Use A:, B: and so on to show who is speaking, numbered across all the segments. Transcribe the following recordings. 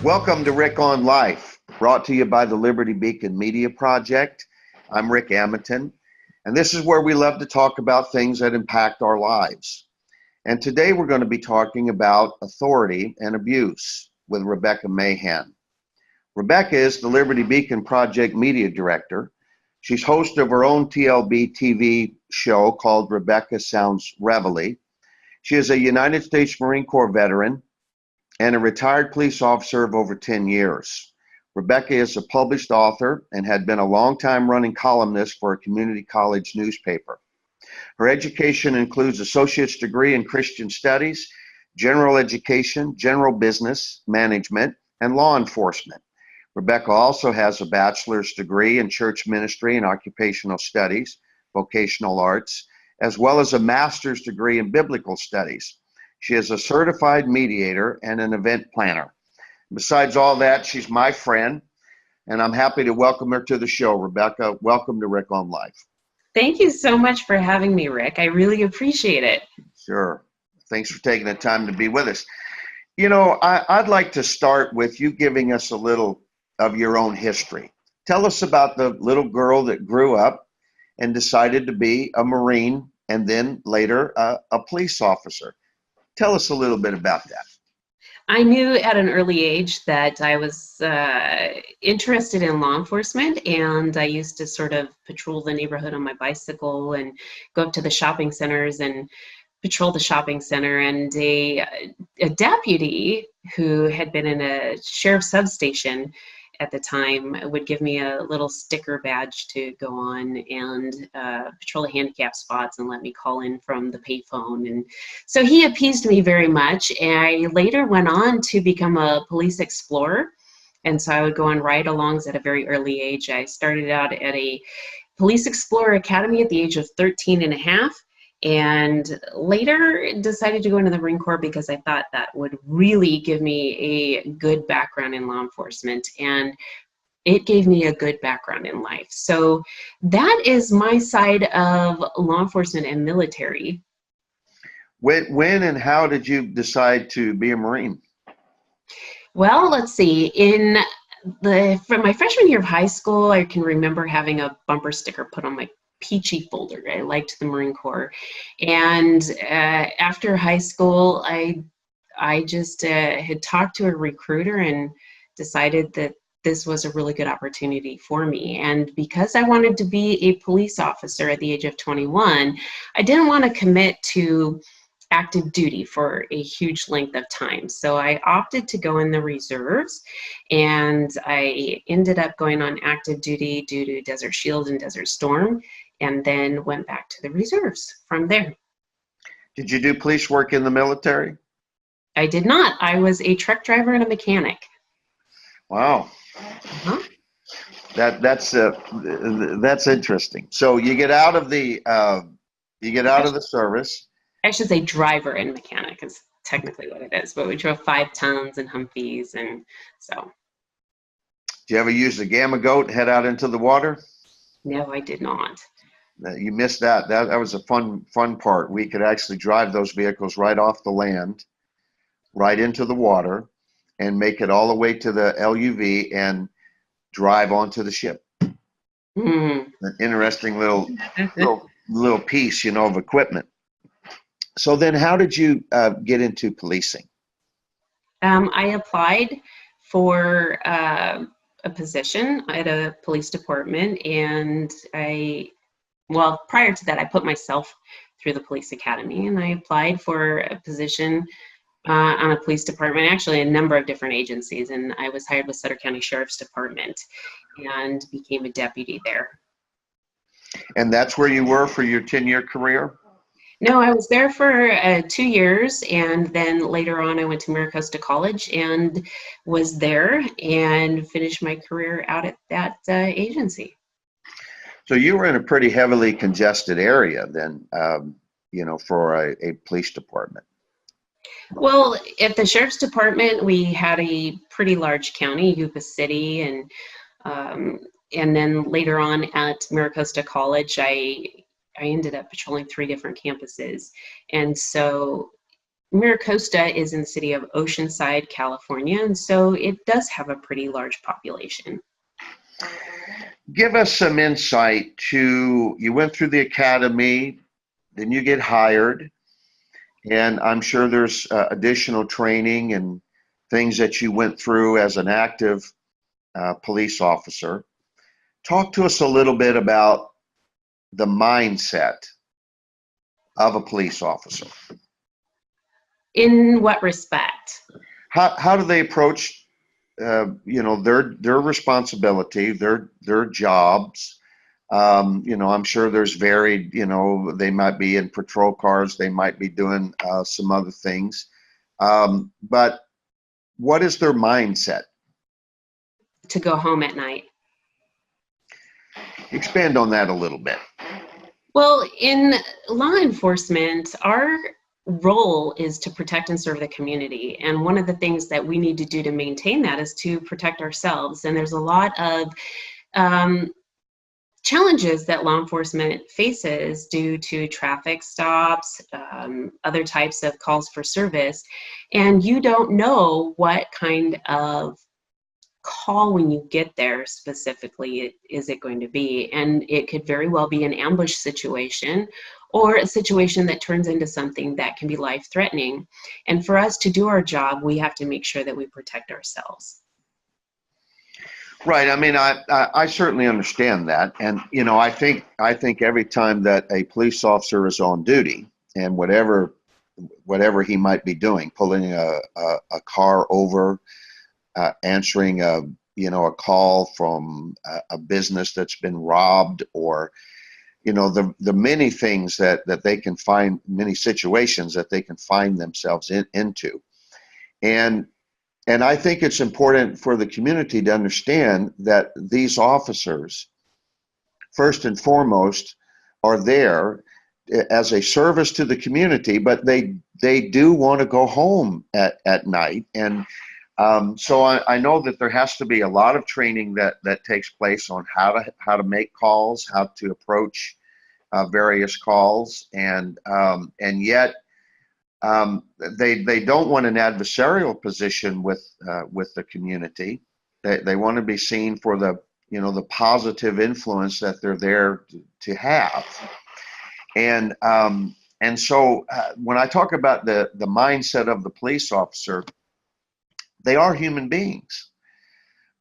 A: Welcome to Rick on Life, brought to you by the Liberty Beacon Media Project. I'm Rick Amitin, and this is where we love to talk about things that impact our lives. And today we're going to be talking about authority and abuse with Rebecca Mahan. Rebecca is the Liberty Beacon Project Media Director. She's host of her own TLBTV show called Rebecca Sounds Reveille. She is a United States Marine Corps veteran and a retired police officer of over 10 years. Rebecca is a published author and had been a long-time running columnist for a community college newspaper. Her education includes associate's degree in Christian studies, general education, general business management, and law enforcement. Rebecca also has a bachelor's degree in church ministry and occupational studies, vocational arts, as well as a master's degree in biblical studies. She is a certified mediator and an event planner. Besides all that, she's my friend, and I'm happy to welcome her to the show. Rebecca, welcome to Rick on Life.
B: Thank you so much for having me, Rick. I really appreciate it.
A: Sure. Thanks for taking the time to be with us. You know, I'd like to start with you giving us a little of your own history. Tell us about the little girl that grew up and decided to be a Marine and then later a police officer. Tell us a little bit about that.
B: I knew at an early age that I was interested in law enforcement, and I used to sort of patrol the neighborhood on my bicycle and go up to the shopping centers and patrol the shopping center. And a deputy who had been in a sheriff's substation at the time would give me a little sticker badge to go on and patrol the handicap spots and let me call in from the payphone. And so he appeased me very much. And I later went on to become a police explorer. And so I would go on ride-alongs at a very early age. I started out at a police explorer academy at the age of 13 and a half. And later decided to go into the Marine Corps because I thought that would really give me a good background in law enforcement, and it gave me a good background in life. So that is my side of law enforcement and military.
A: When and how did you decide to be a Marine?
B: Well, let's see. From my freshman year of high school, I can remember having a bumper sticker put on my peachy folder. I liked the Marine Corps. And after high school, I just had talked to a recruiter and decided that this was a really good opportunity for me. And because I wanted to be a police officer at the age of 21, I didn't want to commit to active duty for a huge length of time. So I opted to go in the reserves, and I ended up going on active duty due to Desert Shield and Desert Storm, and then went back to the reserves from there.
A: Did you do police work in the military?
B: I did not. I was a truck driver and a mechanic.
A: Wow.
B: Uh-huh.
A: That's interesting. So you get out of the service.
B: I should say driver and mechanic is technically what it is, but we drove 5 tons and Humvees, and so.
A: Did you ever use the Gamma Goat and head out into the water?
B: No, I did not.
A: You missed that. That was a fun part. We could actually drive those vehicles right off the land, right into the water, and make it all the way to the LUV and drive onto the ship. An interesting little piece, of equipment. So then how did you get into policing?
B: I applied for a position at a police department, and prior to that, I put myself through the police academy, and I applied for a position on a police department, actually a number of different agencies, and I was hired with Sutter County Sheriff's Department and became a deputy there.
A: And that's where you were for your 10-year career?
B: No, I was there for 2 years, and then later on I went to Maricosta College and was there and finished my career out at that agency.
A: So you were in a pretty heavily congested area then, for a police department.
B: Well, at the Sheriff's Department, we had a pretty large county, Yuba City, and then later on at Maricosta College, I ended up patrolling 3 different campuses. And so Maricosta is in the city of Oceanside, California, and so it does have a pretty large population.
A: Give us some insight to, you went through the academy, then you get hired, and I'm sure there's additional training and things that you went through as an active police officer. Talk to us a little bit about the mindset of a police officer.
B: In what respect?
A: How do they approach their responsibility, their jobs? I'm sure there's varied, they might be in patrol cars, they might be doing some other things. But what is their mindset?
B: To go home at night.
A: Expand on that a little bit.
B: Well, in law enforcement, our role is to protect and serve the community. And one of the things that we need to do to maintain that is to protect ourselves. And there's a lot of challenges that law enforcement faces due to traffic stops, other types of calls for service. And you don't know what kind of call when you get there specifically is it going to be. And it could very well be an ambush situation or a situation that turns into something that can be life-threatening. And for us to do our job, we have to make sure that we protect ourselves.
A: Right. I mean, I certainly understand that. And, I think every time that a police officer is on duty, and whatever he might be doing, pulling a car over, answering a call from a business that's been robbed, or the many things that they can find, many situations that they can find themselves into. And I think it's important for the community to understand that these officers, first and foremost, are there as a service to the community, but they do want to go home at night. And so I know that there has to be a lot of training that takes place on how to make calls, how to approach various calls, and yet they don't want an adversarial position with the community. They want to be seen for the positive influence that they're there to have. And so when I talk about the mindset of the police officer, they are human beings.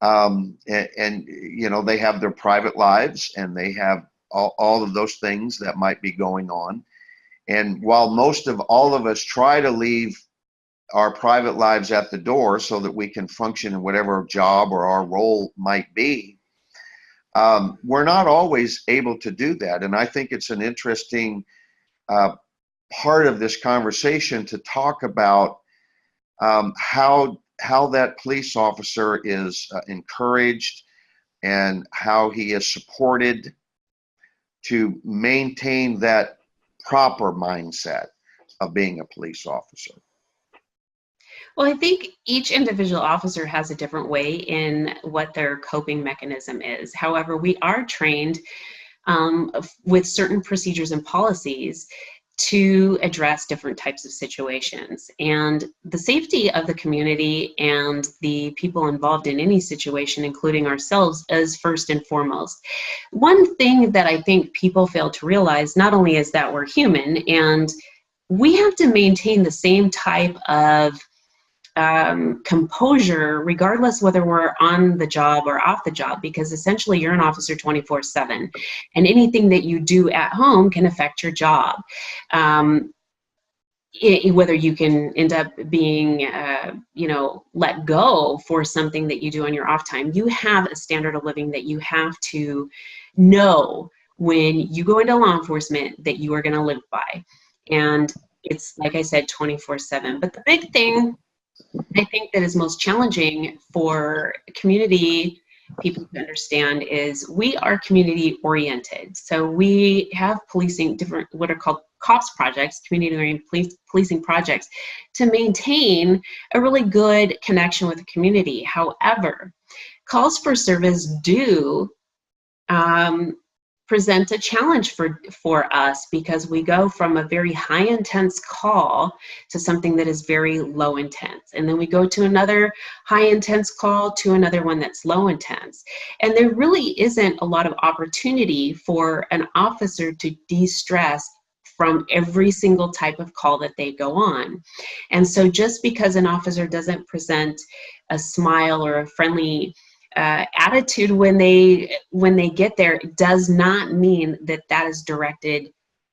A: And they have their private lives, and they have all of those things that might be going on. And while most of all of us try to leave our private lives at the door so that we can function in whatever job or our role might be, we're not always able to do that. And I think it's an interesting part of this conversation to talk about how that police officer is encouraged and how he is supported to maintain that proper mindset of being a police officer.
B: Well, I think each individual officer has a different way in what their coping mechanism is. However, we are trained with certain procedures and policies to address different types of situations. And the safety of the community and the people involved in any situation, including ourselves, is first and foremost. One thing that I think people fail to realize not only is that we're human, and we have to maintain the same type of composure regardless whether we're on the job or off the job, because essentially you're an officer 24/7, and anything that you do at home can affect your job. Whether you can end up being let go for something that you do on your off time, you have a standard of living that you have to know when you go into law enforcement that you are going to live by. And it's, like I said, 24/7. But the big thing I think that is most challenging for community people to understand is we are community oriented. So we have policing, different what are called COPS projects, community oriented policing projects, to maintain a really good connection with the community. However, calls for service do present a challenge for us, because we go from a very high intense call to something that is very low intense, and then we go to another high intense call to another one that's low intense, and there really isn't a lot of opportunity for an officer to de-stress from every single type of call that they go on. And so just because an officer doesn't present a smile or a friendly attitude when they get there, does not mean that that is directed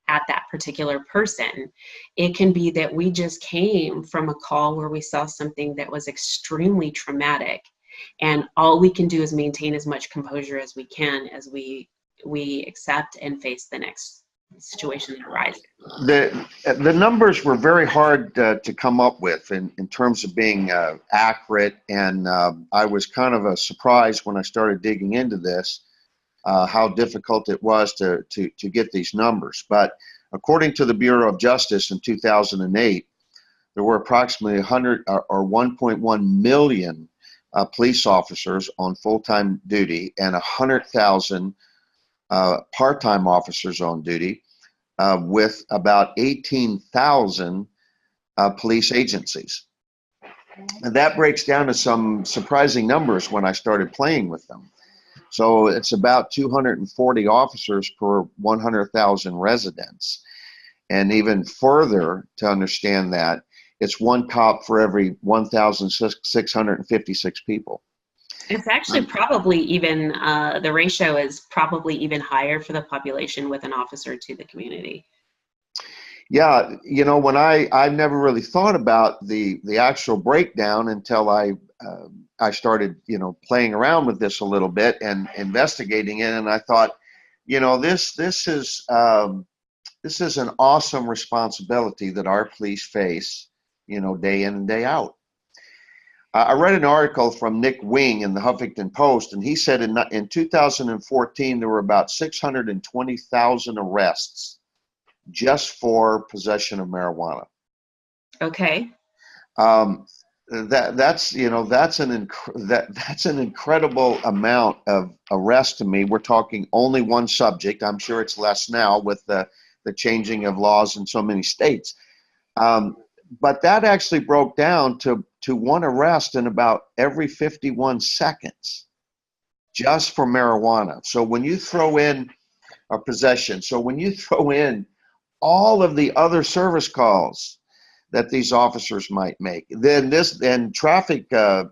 B: at that particular person. It can be that we just came from a call where we saw something that was extremely traumatic, and all we can do is maintain as much composure as we can as we accept and face the next situation that arises.
A: The numbers were very hard to come up with in terms of being accurate, and I was kind of surprised when I started digging into this how difficult it was to get these numbers. But according to the Bureau of Justice in 2008, there were approximately 1.1 million police officers on full-time duty and 100,000 part-time officers on duty, with about 18,000 police agencies. And that breaks down to some surprising numbers when I started playing with them. So it's about 240 officers per 100,000 residents. And even further to understand that, it's one cop for every 1,656 people.
B: It's actually probably even, the ratio is probably even higher for the population with an officer to the community.
A: Yeah, you know, when I never really thought about the actual breakdown until I started, you know, playing around with this a little bit and investigating it, and I thought, you know, this is an awesome responsibility that our police face, you know, day in and day out. I read an article from Nick Wing in the Huffington Post, and he said in 2014 there were about 620,000 arrests just for possession of marijuana.
B: Okay.
A: That's an incredible amount of arrest to me. We're talking only one subject. I'm sure it's less now with the changing of laws in so many states. But that actually broke down to one arrest in about every 51 seconds just for marijuana. So when you throw in a possession, so when you throw in all of the other service calls that these officers might make, then traffic, I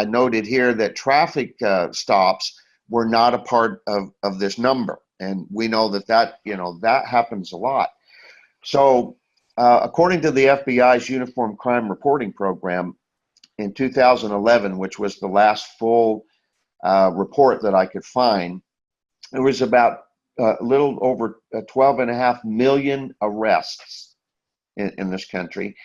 A: noted here that traffic stops were not a part of this number. And we know that happens a lot. So according to the FBI's Uniform Crime Reporting Program, in 2011, which was the last full report that I could find, there was about a little over 12.5 million arrests in this country.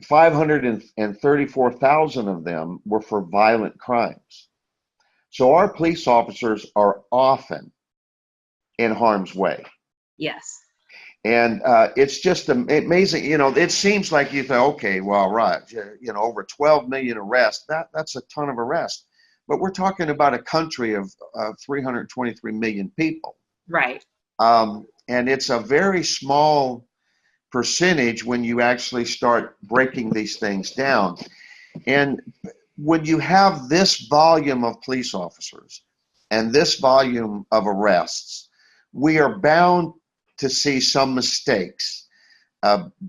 A: 534,000 of them were for violent crimes. So our police officers are often in harm's way.
B: Yes.
A: And it's just amazing. You know, it seems like you think, okay, well, right, you know, over 12 million arrests, that's a ton of arrests. But we're talking about a country of 323 million people.
B: Right.
A: And it's a very small percentage when you actually start breaking these things down. And when you have this volume of police officers and this volume of arrests, we are bound to see some mistakes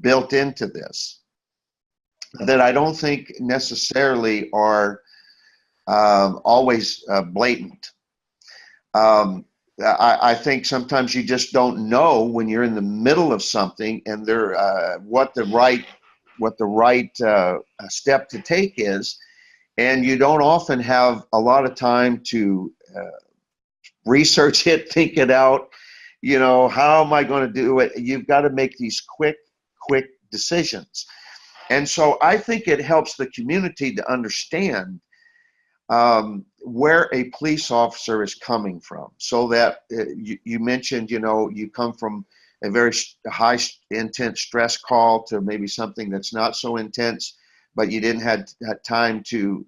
A: built into this that I don't think necessarily are always blatant. I think sometimes you just don't know when you're in the middle of something and what the right step to take is, and you don't often have a lot of time to research it, think it out, how am I going to do it? You've got to make these quick decisions. And so I think it helps the community to understand where a police officer is coming from. So that you mentioned, you come from a very high intense stress call to maybe something that's not so intense, but you didn't have time to,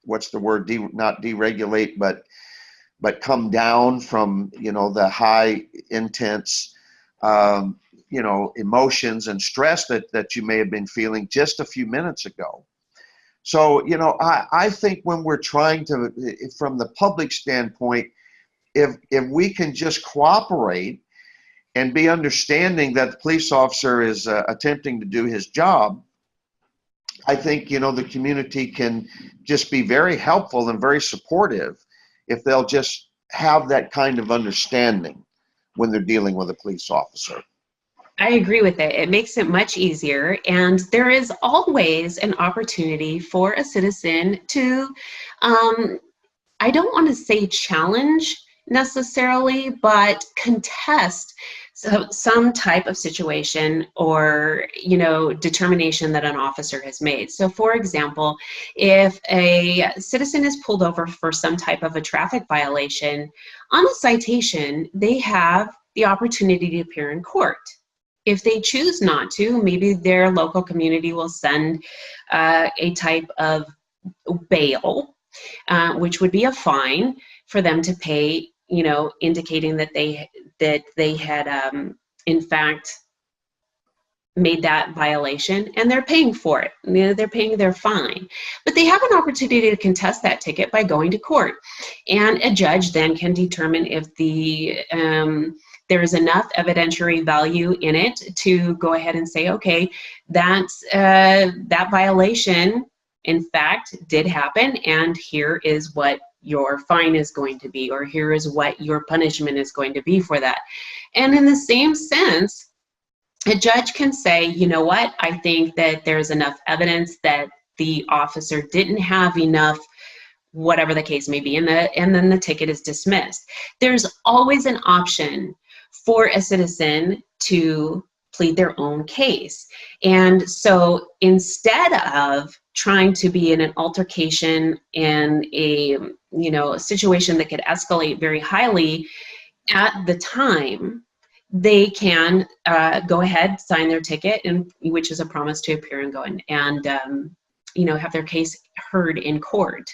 A: what's the word? Not deregulate, but come down from, the high intense, emotions and stress that you may have been feeling just a few minutes ago. So, I think when we're trying to, from the public standpoint, if we can just cooperate and be understanding that the police officer is attempting to do his job, I think, the community can just be very helpful and very supportive if they'll just have that kind of understanding when they're dealing with a police officer.
B: I agree with it. It makes it much easier, and there is always an opportunity for a citizen to, I don't want to say challenge necessarily, but contest some type of situation or, determination that an officer has made. So for example, if a citizen is pulled over for some type of a traffic violation, on a citation, they have the opportunity to appear in court. If they choose not to, maybe their local community will send a type of bail, which would be a fine for them to pay, indicating that they had in fact made that violation, and they're paying for it. They're paying their fine, but they have an opportunity to contest that ticket by going to court, and a judge then can determine if there is enough evidentiary value in it to go ahead and say, okay, that violation in fact did happen, and here is what your fine is going to be, or here is what your punishment is going to be for that. And in the same sense, a judge can say, you know what, I think that there's enough evidence that the officer didn't have enough, whatever the case may be, and then the ticket is dismissed. There's always an option for a citizen to plead their own case. And so instead of trying to be in an altercation and a situation that could escalate very highly at the time, they can go ahead, sign their ticket, and which is a promise to appear and go in and have their case heard in court,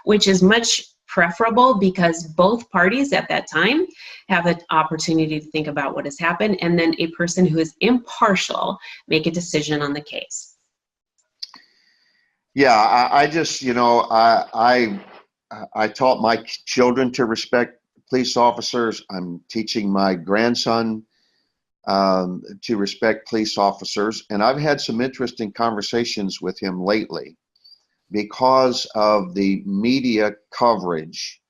B: which is much preferable because both parties at that time have an opportunity to think about what has happened, and then a person who is impartial make a decision on the case.
A: Yeah, I just, I taught my children to respect police officers. I'm teaching my grandson to respect police officers, and I've had some interesting conversations with him lately because of the media coverage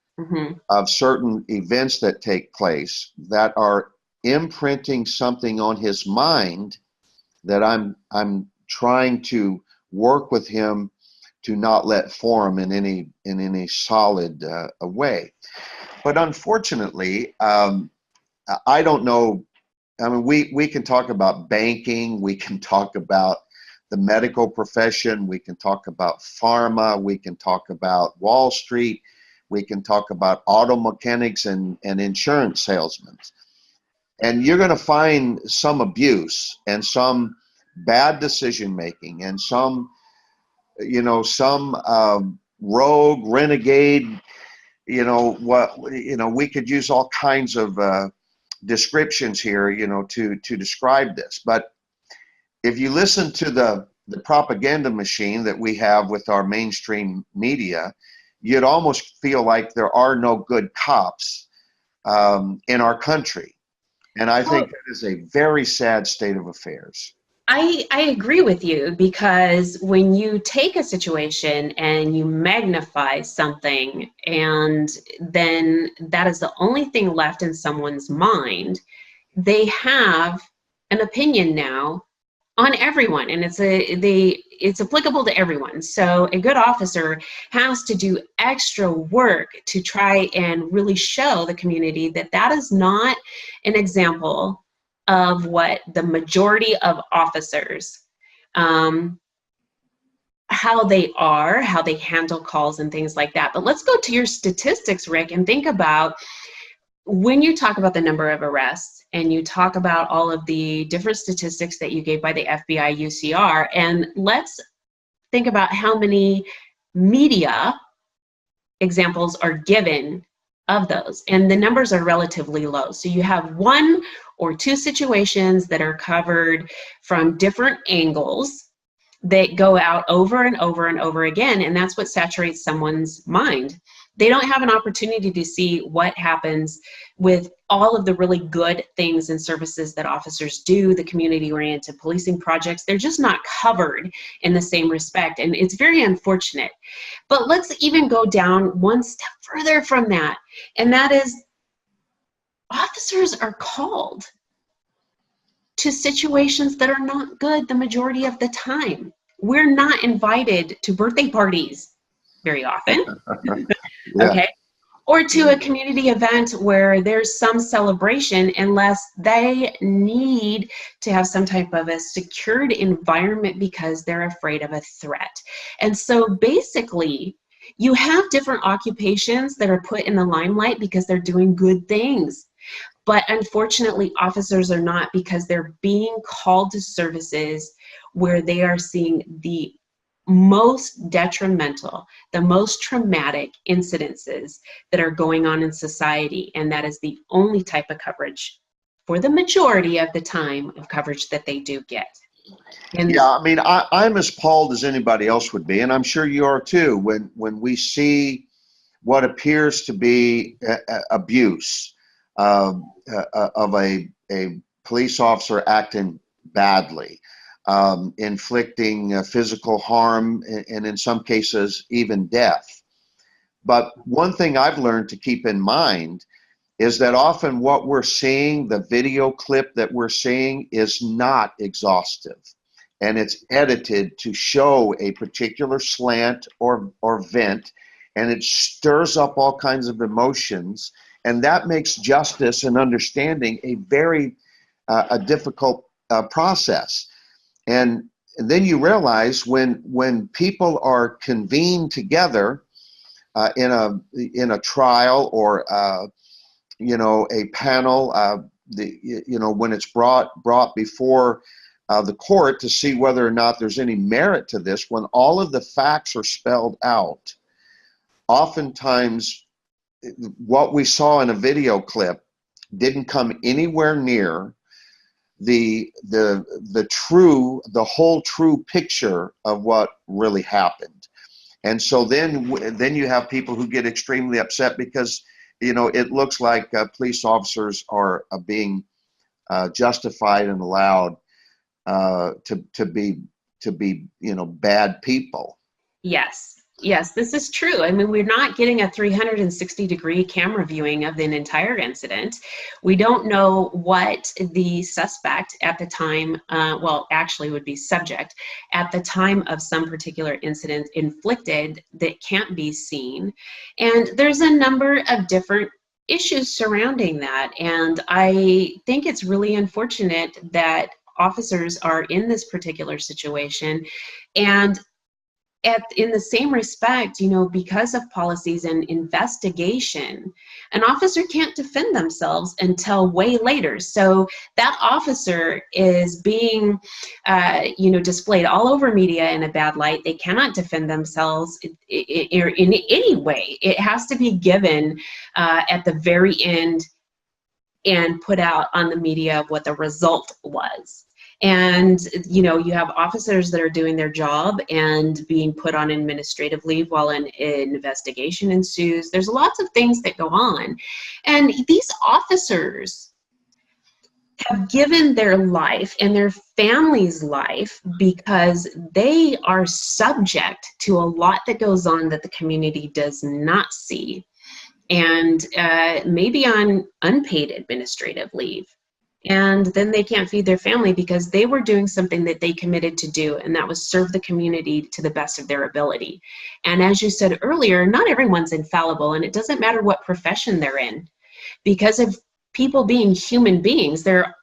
A: of certain events that take place that are imprinting something on his mind that I'm trying to work with him to not let form in any solid way. But unfortunately, I don't know. I mean, we can talk about banking, we can talk about the medical profession, we can talk about pharma, we can talk about Wall Street, we can talk about auto mechanics and insurance salesmen. And you're going to find some abuse and some bad decision making and some rogue, renegade, we could use all kinds of descriptions here, to describe this. But if you listen to the propaganda machine that we have with our mainstream media, you'd almost feel like there are no good cops in our country. And I think that is a very sad state of affairs.
B: I agree with you, because when you take a situation and you magnify something, and then that is the only thing left in someone's mind, they have an opinion now on everyone, and it's applicable to everyone. So a good officer has to do extra work to try and really show the community that that is not an example of what the majority of officers, how they are, how they handle calls and things like that. But let's go to your statistics, Rick, and think about when you talk about the number of arrests and you talk about all of the different statistics that you gave by the FBI UCR, and let's think about how many media examples are given of those. And the numbers are relatively low. So you have 1 or 2 situations that are covered from different angles that go out over and over and over again, and that's what saturates someone's mind. They don't have an opportunity to see what happens with all of the really good things and services that officers do, the community-oriented policing projects. They're just not covered in the same respect, and it's very unfortunate. But let's even go down one step further from that, and that is officers are called to situations that are not good the majority of the time. We're not invited to birthday parties very often,
A: Yeah.
B: okay? Or to a community event where there's some celebration, unless they need to have some type of a secured environment because they're afraid of a threat. And so basically, you have different occupations that are put in the limelight because they're doing good things. But unfortunately, officers are not, because they're being called to services where they are seeing the most detrimental, the most traumatic incidences that are going on in society. And that is the only type of coverage, for the majority of the time, of coverage that they do get. And
A: Yeah, I mean, I'm as appalled as anybody else would be, and I'm sure you are too, when we see what appears to be abuse of a police officer acting badly, inflicting physical harm, and in some cases even death. But one thing I've learned to keep in mind is that often what we're seeing, the video clip that we're seeing, is not exhaustive. And it's edited to show a particular slant or vent, and it stirs up all kinds of emotions. And that makes justice and understanding a very difficult process. And then you realize when people are convened together in a trial or a panel, when it's brought before the court to see whether or not there's any merit to this, when all of the facts are spelled out, oftentimes what we saw in a video clip didn't come anywhere near the whole true picture of what really happened. And so then you have people who get extremely upset because it looks like police officers are being justified and allowed to be bad people.
B: Yes, this is true. I mean, we're not getting a 360-degree camera viewing of an entire incident. We don't know what the suspect at the time, actually would be subject, at the time of some particular incident inflicted that can't be seen. And there's a number of different issues surrounding that. And I think it's really unfortunate that officers are in this particular situation. And in the same respect, because of policies and investigation, an officer can't defend themselves until way later. So that officer is being, displayed all over media in a bad light. They cannot defend themselves in any way. It has to be given at the very end and put out on the media of what the result was. And, you have officers that are doing their job and being put on administrative leave while an investigation ensues. There's lots of things that go on. And these officers have given their life and their family's life because they are subject to a lot that goes on that the community does not see. And maybe on unpaid administrative leave. And then they can't feed their family because they were doing something that they committed to do, and that was serve the community to the best of their ability. And as you said earlier, not everyone's infallible, and it doesn't matter what profession they're in. Because of people being human beings, they're,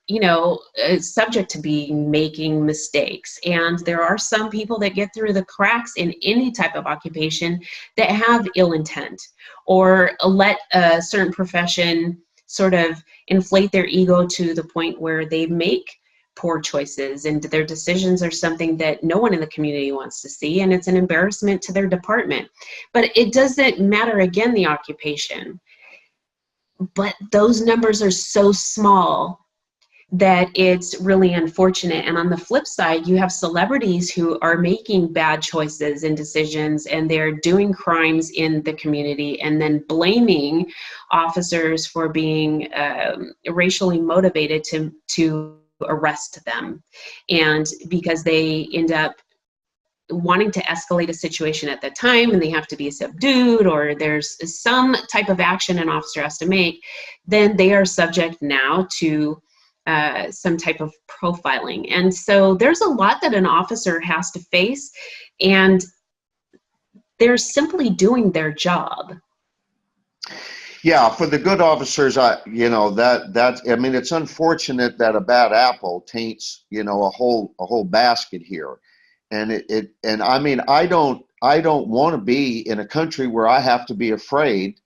B: subject to being making mistakes. And there are some people that get through the cracks in any type of occupation that have ill intent, or let a certain profession sort of inflate their ego to the point where they make poor choices, and their decisions are something that no one in the community wants to see, and it's an embarrassment to their department. But it doesn't matter, again, the occupation. But those numbers are so small that it's really unfortunate. And on the flip side, you have celebrities who are making bad choices and decisions, and they're doing crimes in the community, and then blaming officers for being racially motivated to arrest them. And because they end up wanting to escalate a situation at that time, and they have to be subdued, or there's some type of action an officer has to make, then they are subject now to some type of profiling. And so there's a lot that an officer has to face, and they're simply doing their job.
A: Yeah, for the good officers, I mean, it's unfortunate that a bad apple taints, a whole basket here. And and I mean, I don't want to be in a country where I have to be afraid,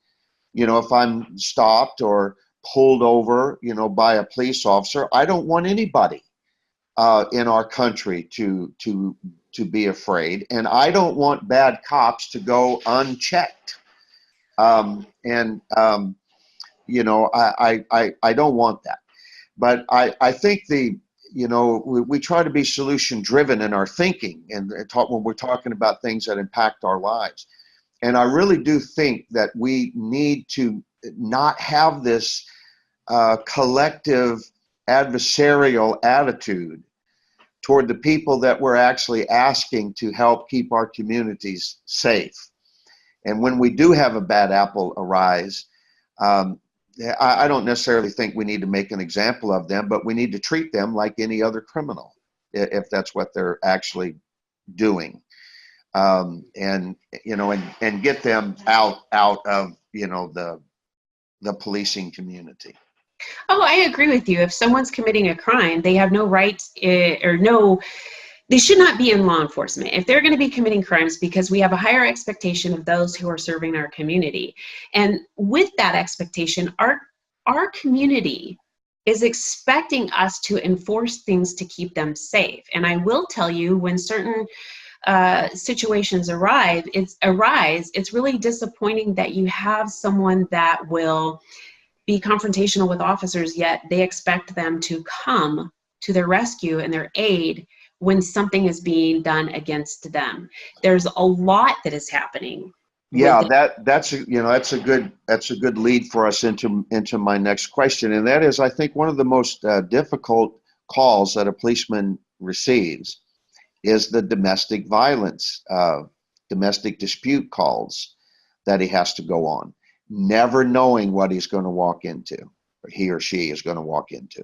A: if I'm stopped or pulled over, by a police officer. I don't want anybody in our country to be afraid, and I don't want bad cops to go unchecked. I don't want that. But I think we try to be solution driven in our thinking, and when we're talking about things that impact our lives. And I really do think that we need to not have this collective adversarial attitude toward the people that we're actually asking to help keep our communities safe. And when we do have a bad apple arise, I don't necessarily think we need to make an example of them, but we need to treat them like any other criminal, if that's what they're actually doing, and get them out of the policing community.
B: Oh, I agree with you. If someone's committing a crime, they have no right they should not be in law enforcement if they're going to be committing crimes, because we have a higher expectation of those who are serving our community. And with that expectation, our community is expecting us to enforce things to keep them safe. And I will tell you, when certain situations arise, it's really disappointing that you have someone that will be confrontational with officers, yet they expect them to come to their rescue and their aid when something is being done against them. There's a lot that is happening.
A: Yeah, that's a good lead for us into my next question, and that is, I think, one of the most difficult calls that a policeman receives is the domestic violence, domestic dispute calls that he has to go on, never knowing what he's going to walk into, or he or she is going to walk into.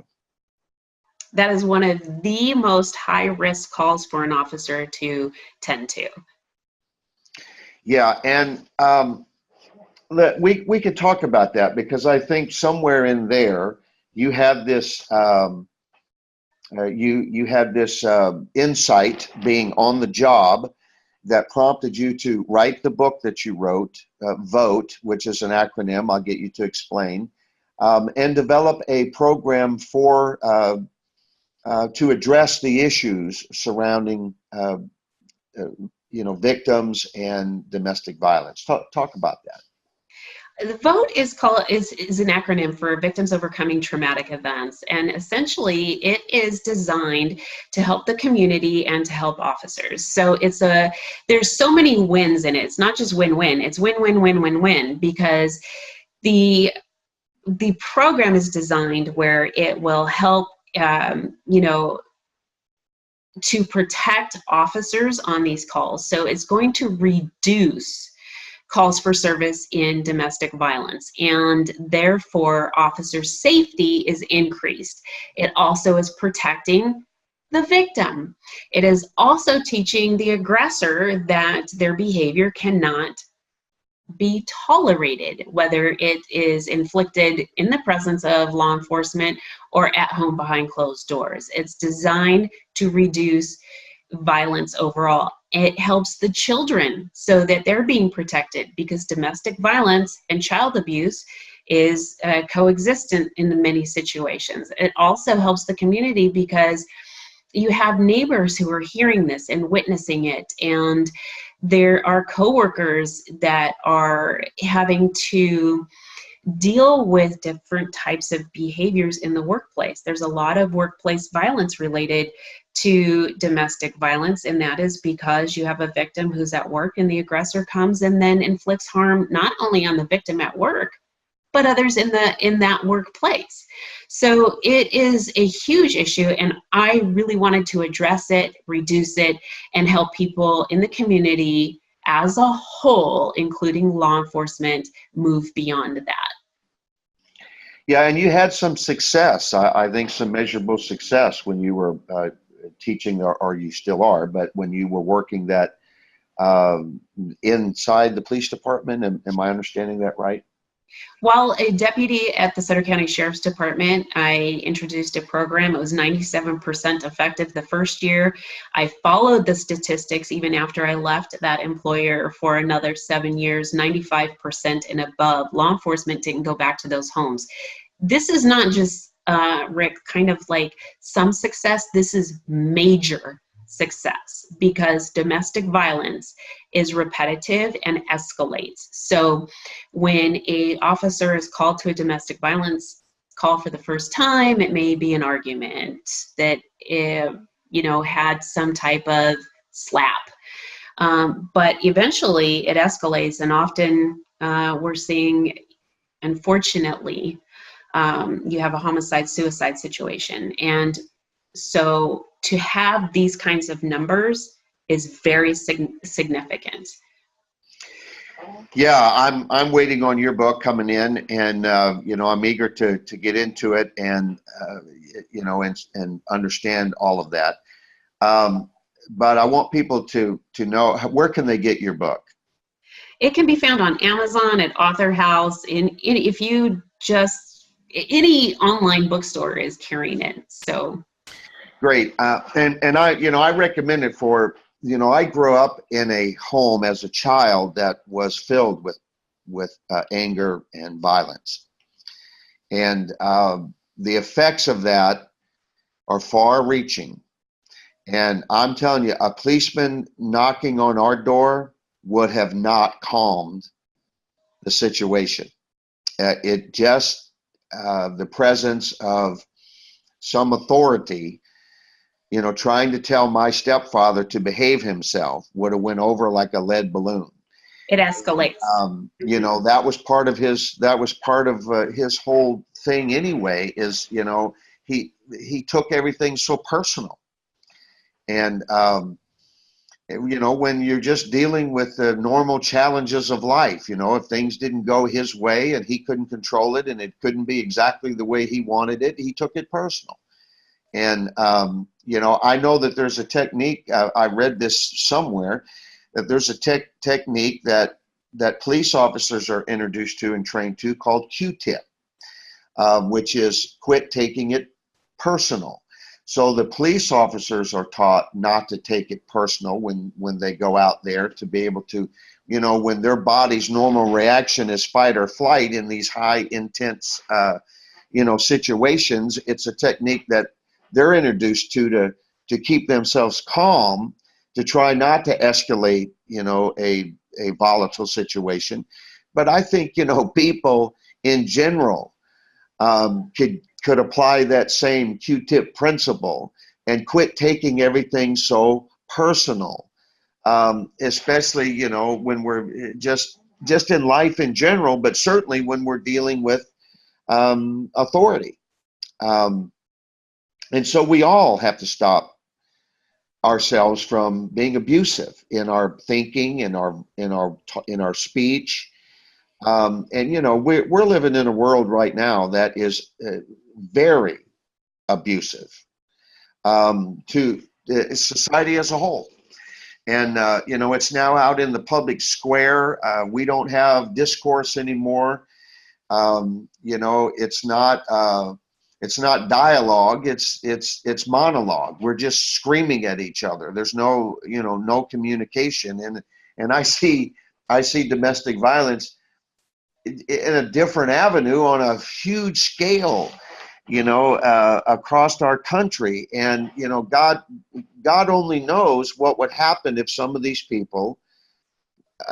B: That is one of the most high-risk calls for an officer to tend to.
A: Yeah, and we could talk about that, because I think somewhere in there you have this you had this insight being on the job that prompted you to write the book that you wrote, VOTE, which is an acronym I'll get you to explain, and develop a program for to address the issues surrounding victims and domestic violence. Talk about that.
B: The VOTE is an acronym for Victims Overcoming Traumatic Events, and essentially it is designed to help the community and to help officers. So there's so many wins in it. It's not just win-win, it's win-win-win-win-win, because the program is designed where it will help to protect officers on these calls. So it's going to reduce calls for service in domestic violence, and therefore officer safety is increased. It also is protecting the victim. It is also teaching the aggressor that their behavior cannot be tolerated, whether it is inflicted in the presence of law enforcement or at home behind closed doors. It's designed to reduce violence overall. It helps the children so that they're being protected, because domestic violence and child abuse is coexistent in many situations. It also helps the community because you have neighbors who are hearing this and witnessing it, and there are coworkers that are having to deal with different types of behaviors in the workplace. There's a lot of workplace violence related to domestic violence, and that is because you have a victim who's at work and the aggressor comes and then inflicts harm not only on the victim at work, but others in that workplace. So it is a huge issue, and I really wanted to address it, reduce it, and help people in the community as a whole, including law enforcement, move beyond that.
A: Yeah, and you had some success, I think some measurable success when you were teaching, or you still are, but when you were working that inside the police department. Am I understanding that right?
B: While a deputy at the Sutter County Sheriff's Department, I introduced a program. It was 97% effective the first year. I followed the statistics even after I left that employer for another 7 years, 95% and above. Law enforcement didn't go back to those homes. This is not just, Rick, kind of like some success. This is major success, because domestic violence is repetitive and escalates. So when a officer is called to a domestic violence call for the first time, it may be an argument that had some type of slap, but eventually it escalates, and often we're seeing, unfortunately, you have a homicide-suicide situation. And so to have these kinds of numbers is very significant.
A: Yeah, I'm waiting on your book coming in, and I'm eager to get into it, and and understand all of that. But I want people to know, where can they get your book?
B: It can be found on Amazon, at Author House, if you just, any online bookstore is carrying it. So
A: great. And I recommend it for, I grew up in a home as a child that was filled with anger and violence, and the effects of that are far-reaching. And I'm telling you, a policeman knocking on our door would have not calmed the situation. It just, the presence of some authority, trying to tell my stepfather to behave himself, would have went over like a lead balloon.
B: It escalates.
A: That was part of his whole thing anyway, is, he took everything so personal. And, when you're just dealing with the normal challenges of life, if things didn't go his way and he couldn't control it and it couldn't be exactly the way he wanted it, he took it personal. And, I know that there's a technique, I read this somewhere, that there's a technique that police officers are introduced to and trained to, called Q-tip, which is quit taking it personal. So the police officers are taught not to take it personal when they go out there, to be able to, when their body's normal reaction is fight or flight in these high intense, situations. It's a technique that they're introduced to keep themselves calm, to try not to escalate, a volatile situation. But I think, people in general could apply that same Q-tip principle and quit taking everything so personal, especially, when we're just in life in general, but certainly when we're dealing with authority. And so we all have to stop ourselves from being abusive in our thinking, in our speech. And you know, we're living in a world right now that is very abusive to society as a whole. And you know, it's now out in the public square. We don't have discourse anymore. You know, it's not dialogue. It's monologue. We're just screaming at each other. There's no, you know, no communication. And I see domestic violence in a different avenue on a huge scale, you know, across our country. And you know, God only knows what would happen if some of these people,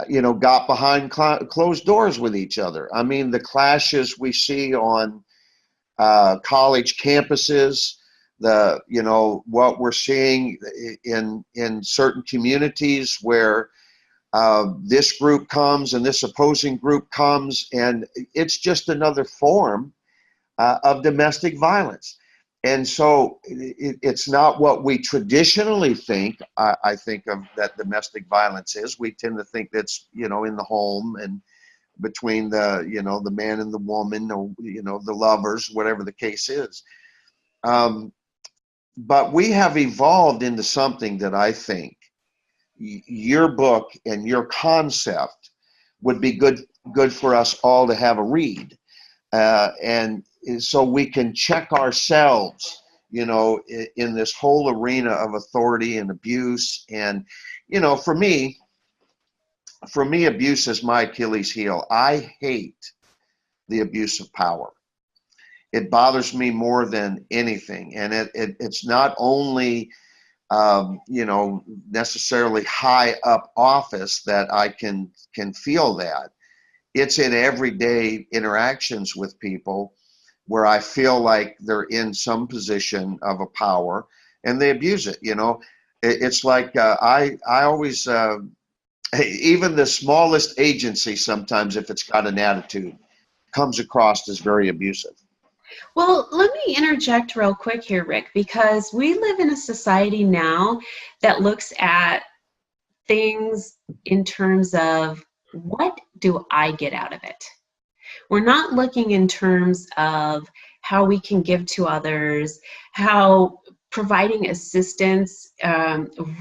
A: you know, got behind closed doors with each other. I mean, the clashes we see on college campuses, you know, what we're seeing in certain communities where this group comes and this opposing group comes, and it's just another form of domestic violence. And so it's not what we traditionally think. I think of that domestic violence is. We tend to think that's, you know, in the home and between the, you know, the man and the woman, or, you know, the lovers, whatever the case is. But we have evolved into something that I think your book and your concept would be good for us all to have a read. And so we can check ourselves, you know, in this whole arena of authority and abuse. And, you know, for me, abuse is my Achilles heel. I hate the abuse of power. It bothers me more than anything. And it's not only, you know, necessarily high up office that I can feel that. It's in everyday interactions with people where I feel like they're in some position of a power and they abuse it. You know, it's like I always, even the smallest agency, sometimes if it's got an attitude, comes across as very abusive.
B: Well, let me interject real quick here, Rick, because we live in a society now that looks at things in terms of, what do I get out of it? We're not looking in terms of how we can give to others, how providing assistance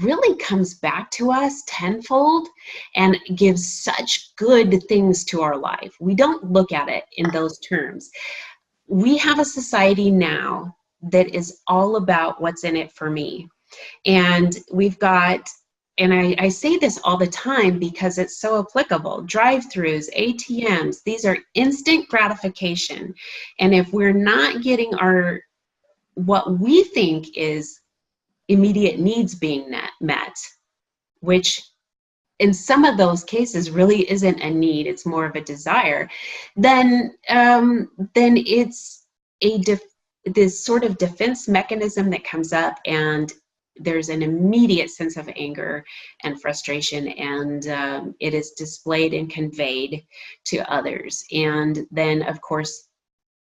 B: really comes back to us tenfold and gives such good things to our life. We don't look at it in those terms. We have a society now that is all about what's in it for me. And we've got, and I say this all the time because it's so applicable, drive-throughs, ATMs, these are instant gratification. And if we're not getting what we think is immediate needs being met, which in some of those cases really isn't a need, it's more of a desire, then it's this sort of defense mechanism that comes up, and there's an immediate sense of anger and frustration, and it is displayed and conveyed to others. And then, of course,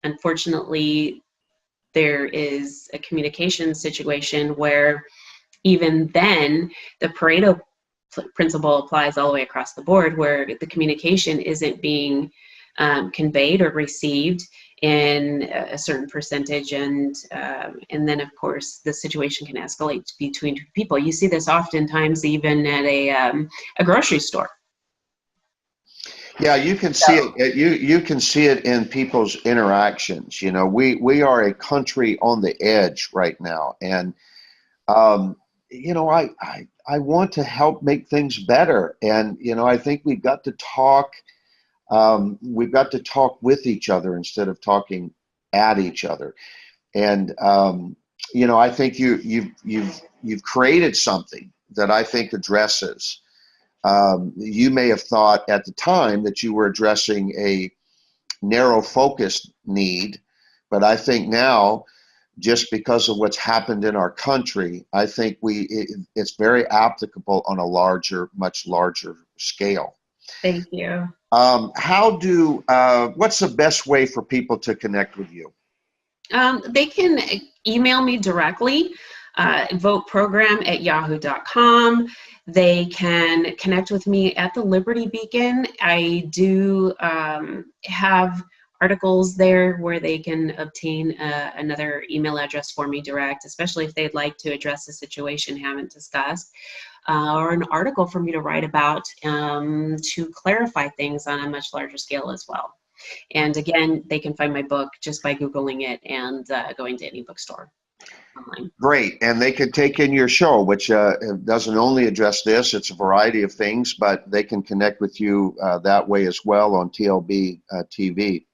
B: unfortunately, there is a communication situation where even then the Pareto principle applies all the way across the board, where the communication isn't being conveyed or received in a certain percentage, and then of course the situation can escalate between two people. You see this oftentimes even at a grocery store.
A: Yeah, you can see it. You can see it in people's interactions. You know, we are a country on the edge right now, and you know, I want to help make things better, and you know, I think we've got to talk. We've got to talk with each other instead of talking at each other. And you know, I think you've created something that I think addresses. You may have thought at the time that you were addressing a narrow focused need, but I think now, just because of what's happened in our country, I think it's very applicable on a much larger scale.
B: Thank you.
A: What's the best way for people to connect with you?
B: They can email me directly. voteprogram@yahoo.com. They can connect with me at the Liberty Beacon. I do have articles there where they can obtain another email address for me direct, especially if they'd like to address a situation haven't discussed, or an article for me to write about to clarify things on a much larger scale as well. And again, they can find my book just by Googling it and going to any bookstore online.
A: Great. And they can take in your show, which doesn't only address this, it's a variety of things, but they can connect with you that way as well on TLBTV.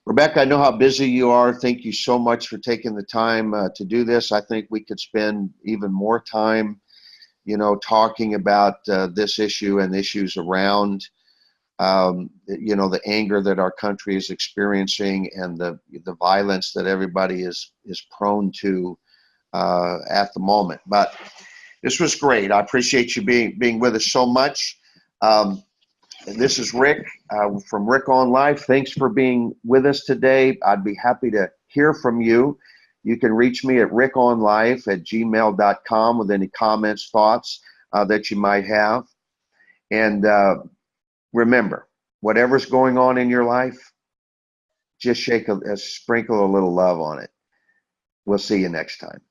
A: Rebecca, I know how busy you are. Thank you so much for taking the time to do this. I think we could spend even more time, you know, talking about this issue and issues around, you know, the anger that our country is experiencing and the violence that everybody is prone to at the moment. But this was great. I appreciate you being with us so much. And this is Rick from Rick on Life. Thanks for being with us today. I'd be happy to hear from you. You can reach me at rickonlife@gmail.com with any comments, thoughts that you might have. And remember, whatever's going on in your life, just sprinkle a little love on it. We'll see you next time.